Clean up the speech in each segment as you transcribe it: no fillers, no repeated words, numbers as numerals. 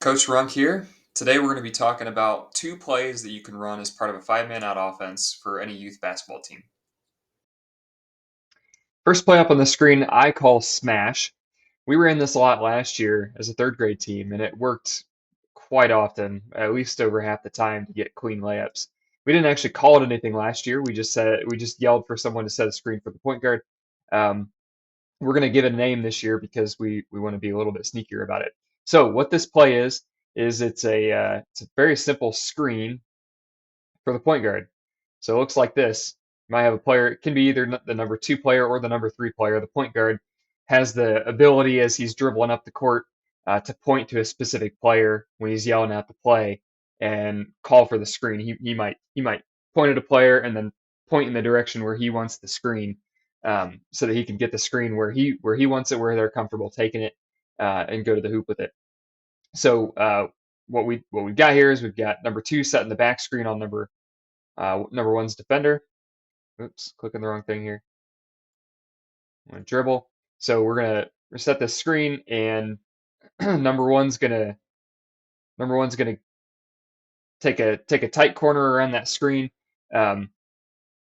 Coach Runk here. Today we're going to be talking about two plays that you can run as part of a five-man out offense for any youth basketball team. First play up on the screen I call smash. We ran this a lot last year as a third grade team, and it worked quite often, at least over half the time, to get clean layups. We didn't actually call it anything last year. We just yelled for someone to set a screen for the point guard. Um, we're going to give it a name this year because we want to be a little bit sneakier about it. So what this play is it's a very simple screen for the point guard. So it looks like this. You might have a player, it can be either the number two player or the number three player. The point guard has the ability as he's dribbling up the court to point to a specific player when he's yelling out the play and call for the screen. He might point at a player and then point in the direction where he wants the screen, so that he can get the screen where he wants it, where they're comfortable taking it, and go to the hoop with it. So what we've got here is we've got number two setting the back screen on number one's defender. Oops, clicking the wrong thing here. I'm gonna dribble. So we're gonna reset this screen, and number one's gonna take a tight corner around that screen. Um,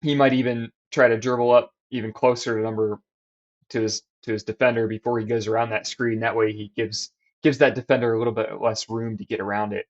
he might even try to dribble up even closer to his defender before he goes around that screen. That way he gives that defender a little bit less room to get around it.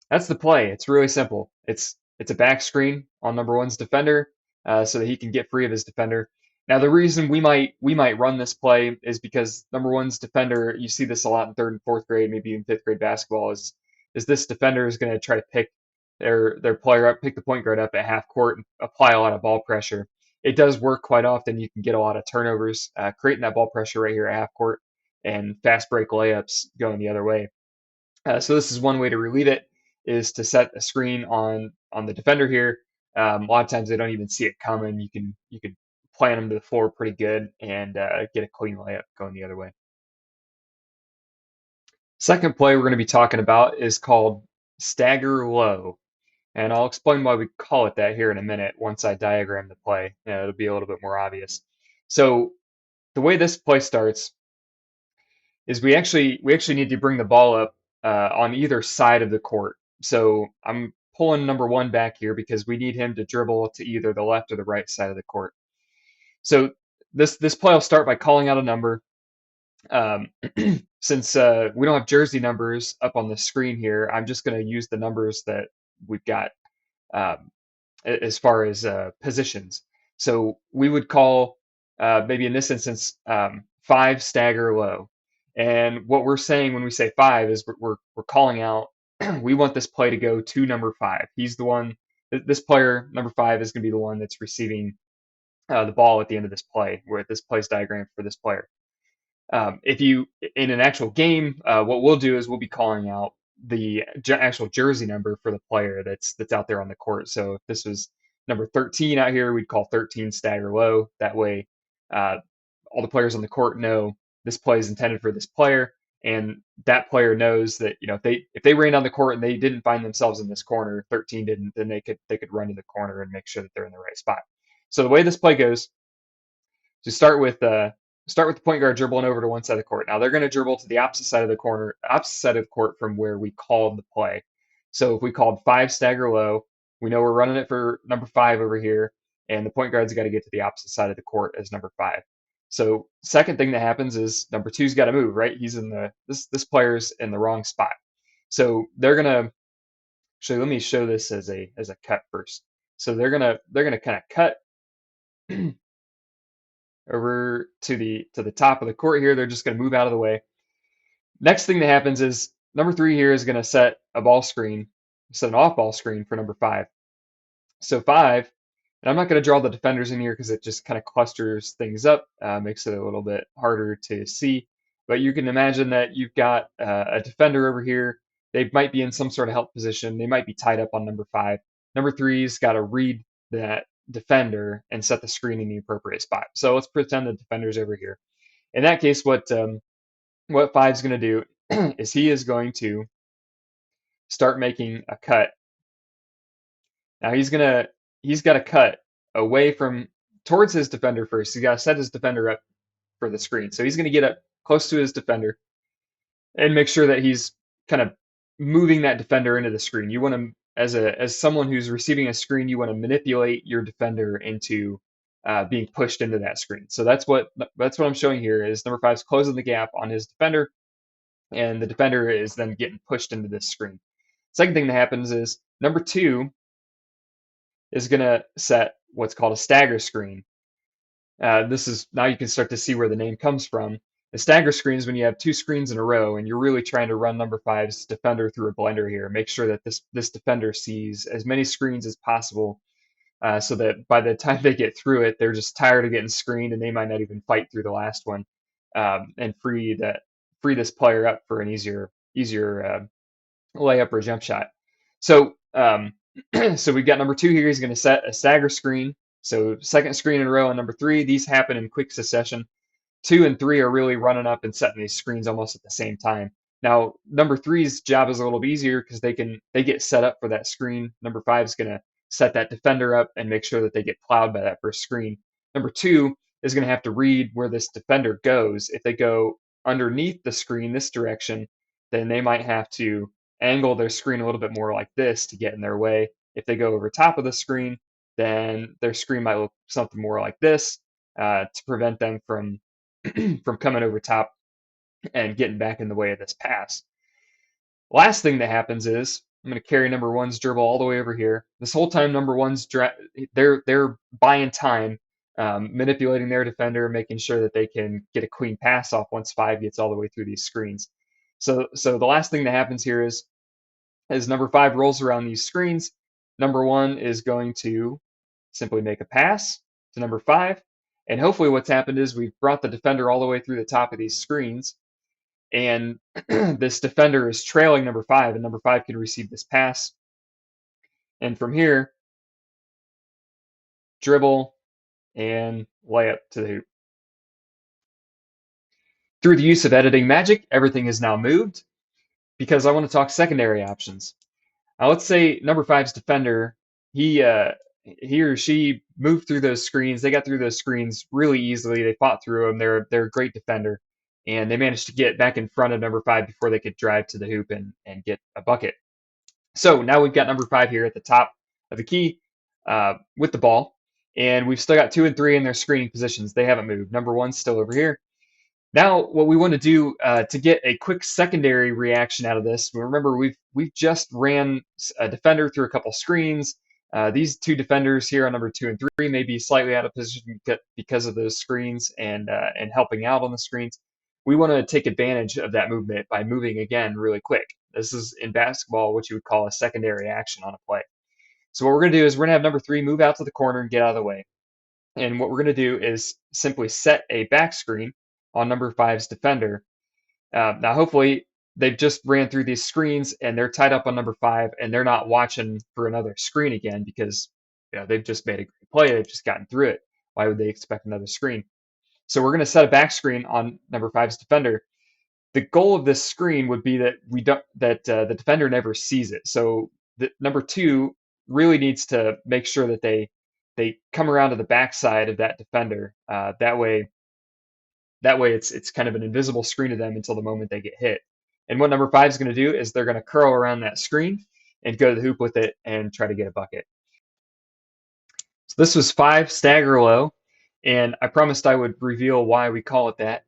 That's the play. It's really simple. It's a back screen on number one's defender, so that he can get free of his defender. Now the reason we might run this play is because number one's defender, you see this a lot in third and fourth grade, maybe even fifth grade basketball, is this defender is going to try to pick their player up, pick the point guard up at half court, and apply a lot of ball pressure. It does work quite often. You can get a lot of turnovers, creating that ball pressure right here at half court, and fast break layups going the other way. So this is one way to relieve it, is to set a screen on the defender here. A lot of times they don't even see it coming. You can plant them to the floor pretty good and get a clean layup going the other way. Second play we're going to be talking about is called Stagger Low, and I'll explain why we call it that here in a minute once I diagram the play. It'll be a little bit more obvious. So the way this play starts is we actually need to bring the ball up on either side of the court. So I'm pulling number one back here because we need him to dribble to either the left or the right side of the court. So this play will start by calling out a number. Um, since we don't have jersey numbers up on the screen here, I'm just going to use the numbers that we've got, um, as far as positions. So we would call, maybe in this instance, 5 stagger low. And what we're saying when we say 5 is we're calling out, we want this play to go to number 5. He's the one, this player, number 5, is going to be the one that's receiving the ball at the end of this play, where this play's diagram for this player. If you, in an actual game, what we'll do is we'll be calling out the actual jersey number for the player that's out there on the court. So if this was number 13 out here, we'd call 13 stagger low. That way, uh, all the players on the court know this play is intended for this player, and that player knows that, if they ran down the court and they didn't find themselves in this corner, 13 didn't, then they could run to the corner and make sure that they're in the right spot. So the way this play goes, to start with the point guard dribbling over to one side of the court. Now they're going to dribble to the opposite side of the court from where we called the play. So if we called 5 stagger low, we know we're running it for number 5 over here, and the point guard's got to get to the opposite side of the court as number 5. So second thing that happens is number two's got to move, right? This player's in the wrong spot. So they're gonna actually, let me show this as a cut first. So they're gonna kind of cut over to the top of the court here. They're just going to move out of the way. Next thing that happens is number 3 here is going to set an off ball screen for number 5. So 5, and I'm not going to draw the defenders in here because it just kind of clusters things up, makes it a little bit harder to see. But you can imagine that you've got a defender over here. They might be in some sort of help position. They might be tied up on number 5. Number 3's got to read that defender and set the screen in the appropriate spot. So let's pretend the defender's over here. In that case, what 5's going to do is he is going to start making a cut. Now he's got to cut away from towards his defender first. He's got to set his defender up for the screen. So he's going to get up close to his defender and make sure that he's kind of moving that defender into the screen. You want to, as someone who's receiving a screen, you want to manipulate your defender into being pushed into that screen. So that's what I'm showing here is number five's closing the gap on his defender, and the defender is then getting pushed into this screen. Second thing that happens is number two is going to set what's called a stagger screen. This is now you can start to see where the name comes from. The stagger screen is when you have two screens in a row and you're really trying to run number five's defender through a blender here. Make sure that this defender sees as many screens as possible, so that by the time they get through it, they're just tired of getting screened and they might not even fight through the last one, and free this player up for an easier layup or jump shot. So so we've got number two here. He's going to set a stagger screen. So second screen in a row on number three. These happen in quick succession. Two and three are really running up and setting these screens almost at the same time. Now number three's job is a little bit easier because they get set up for that screen. Number five is going to set that defender up and make sure that they get plowed by that first screen. Number two is going to have to read where this defender goes. If they go underneath the screen this direction, then they might have to angle their screen a little bit more like this to get in their way. If they go over top of the screen, then their screen might look something more like this, to prevent them from from coming over top and getting back in the way of this pass. Last thing that happens is I'm going to carry number one's dribble all the way over here. This whole time, number one's they're buying time, manipulating their defender, making sure that they can get a clean pass off once five gets all the way through these screens. So the last thing that happens here is as number five rolls around these screens, number one is going to simply make a pass to number five. And hopefully what's happened is we've brought the defender all the way through the top of these screens. And this defender is trailing number five, and number five can receive this pass. And from here, dribble and layup to the hoop. Through the use of editing magic, everything is now moved because I want to talk secondary options. Now let's say number five's defender, he or she moved through those screens. They got through those screens really easily. They fought through them. They're a great defender, and they managed to get back in front of number five before they could drive to the hoop and get a bucket. So now we've got number five here at the top of the key, with the ball, and we've still got two and three in their screening positions. They haven't moved. Number one's still over here. Now, what we want to do, to get a quick secondary reaction out of this, remember we've just ran a defender through a couple screens. These two defenders here on number two and three may be slightly out of position because of those screens and helping out on the screens. We want to take advantage of that movement by moving again really quick. This is in basketball what you would call a secondary action on a play. So what we're going to do is we're going to have number three move out to the corner and get out of the way. And what we're going to do is simply set a back screen on number five's defender. Now, hopefully, they've just ran through these screens and they're tied up on number five and they're not watching for another screen again because they've just made a great play. They've just gotten through it. Why would they expect another screen? So we're going to set a back screen on number five's defender. The goal of this screen would be that the defender never sees it. So number two really needs to make sure that they come around to the backside of that defender. That way it's kind of an invisible screen to them until the moment they get hit. And what number five is going to do is they're going to curl around that screen and go to the hoop with it and try to get a bucket. So this was five stagger low, and I promised I would reveal why we call it that.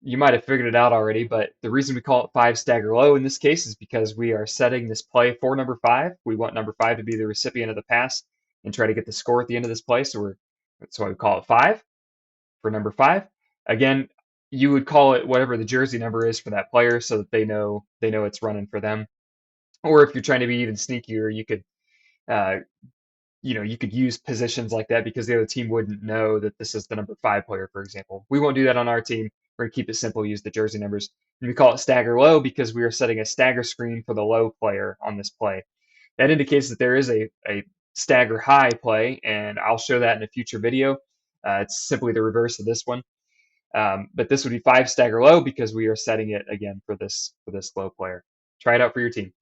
You might have figured it out already, but the reason we call it five stagger low in this case is because we are setting this play for number five. We want number five to be the recipient of the pass and try to get the score at the end of this play. So that's why we call it five for number five. Again, you would call it whatever the jersey number is for that player so that they know it's running for them. Or if you're trying to be even sneakier, you could you could use positions like that because the other team wouldn't know that this is the number five player, for example. We won't do that on our team. We're gonna keep it simple, use the jersey numbers. And we call it stagger low because we are setting a stagger screen for the low player on this play. That indicates that there is a stagger high play, and I'll show that in a future video. It's simply the reverse of this one. But this would be five stagger low because we are setting it again for this low player. Try it out for your team.